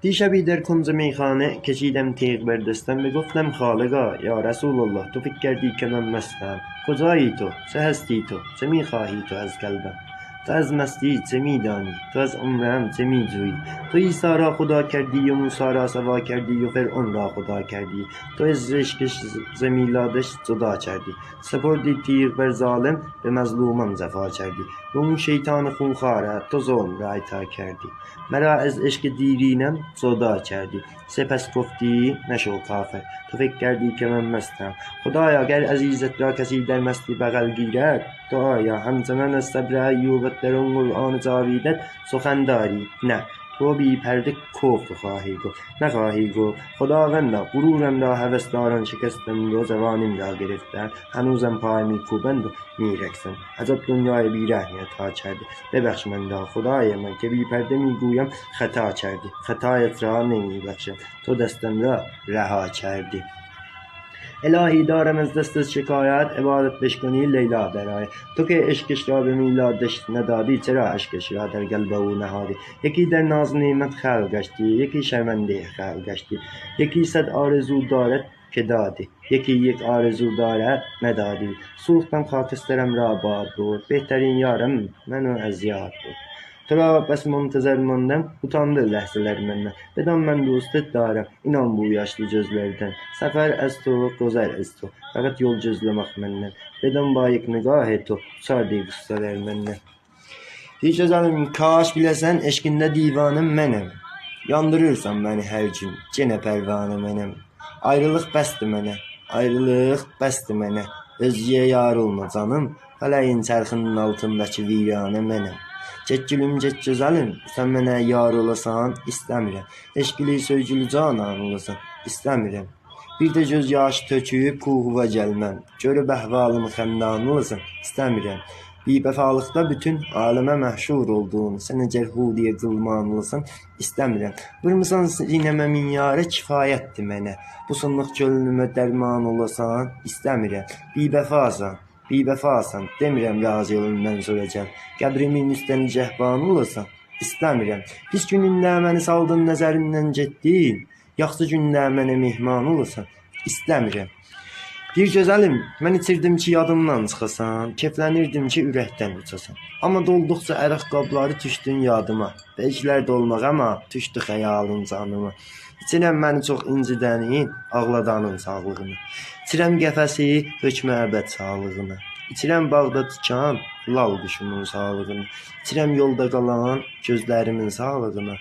دیشبی در کنج میخانه کشیدم تیغ بر دستم و گفتم خالقا یا رسول الله تو فکر کردی که من مستم؟ کجایی تو؟ چه هستی تو؟ چه میخواهی تو از قلبم؟ تو از مستی چه میدانی؟ تو از عمرم چه میجویی؟ تو عیسی را خدا کردی و موسی را سوا کردی و فرعون را خدا کردی. تو از عشقش ز میلادش جدا کردی. سپردی تیغ بر ظالم به مظلومم جفا کردی. و اون شیطان خونخواره تو ظلم را عطا کردی. مرا از عشق دیرینم جدا کردی. سپس گفتی نشو کافر. تو فکر کردی که من مستم. خدایا اگر عزیزت را کسی در مستی بغل گیرد، تو آیا همچنان از صبر ایوب در آن قرآن جاویدت سخن داری؟ نه، تو بی پرده کفر خواهی گفت. نخواهی گفت خداوندا غرورم را هوسداران شکستند و زبانم را گرفتند. هنوزم پای میکوبند و میرقصند. عجب دنیای بیرحمی عطا کرده. ببخش من را خدای من که بی پرده میگویم خطا کردی. خطایت را نمیبخشم. تو دستم را رها کردی. الهی دارم از دست شکایت عبادت بشکنی لیلا برای تو که عشقش را به میلادش ندادی، چرا عشقش را در قلب او نهادی؟ یکی در ناز نعمت خلق گشتی، یکی شرمنده خلق گشتی. یکی صد آرزو دارد که دادی، یکی یک آرزو دارد ندادی. سوختم خاکسترم را باد برد، بهترین یارم منو از یاد برد. تو را بس منتظر ماندم utandı ləhzələr məndən. Bedam mən dostet darım, inan bu yaşlı gözlərdən. Səfər az to, gözəl az to, fəqət yol gözləmək məndən. Bedam bayıq nigah to, uçardı qıssalar məndən. Hiç özelim, kaş biləsən eşkində divanım mənəm. Yandırırsan məni hər gün, yenə pərvanə mənəm. Ayrılıq bəsdir mənə, ayrılıq bəsdir mənə. Özgəyə yar olma canım, fələyin çərxinin altındakı viranə mənəm. Get gülüm, get gözəlim, sən mənə yar olasan, istəmirəm. Eşqili, sövgülü canan olasan, istəmirəm. Bir də göz yaşı töküb kuhuva gəlməm. Görüb əhvalımı xəndan olasan, istəmirəm. Bivəfalıqda bütün aləmə məhşur olduğunu, sən əgər hudiyə qılman olasan, istəmirəm. Vurmusan sinəmə min yarə kifayətdir mənə. Bu sınlıq gönlümə dərman olasan, istəmirəm. Bivəfasan, demirəm razı olundan sonra gəl. Qəbrimin üstə nicəhban olasan, istəmirəm. Pis günündə məni saldın nəzərindən getdin, yaxşı gündə mənə mehman olasan, istəmirəm. Bir gözəlim, mən içirdim ki yadımdan çıxasan, keflənirdim ki ürəkdən uçasan. Amma dolduqca əraq qabları düşdün yadıma, belkilər dolmaq amma düşdü xəyalın canıma. İçirəm məni çox incidənin, ağladanın sağlığını. İçirəm qəfəsi, hökmə əbəd sağlığını. İçirəm bağda tükan, lal quşumun sağlığını. İçirəm yolda qalan gözlərimin sağlığını.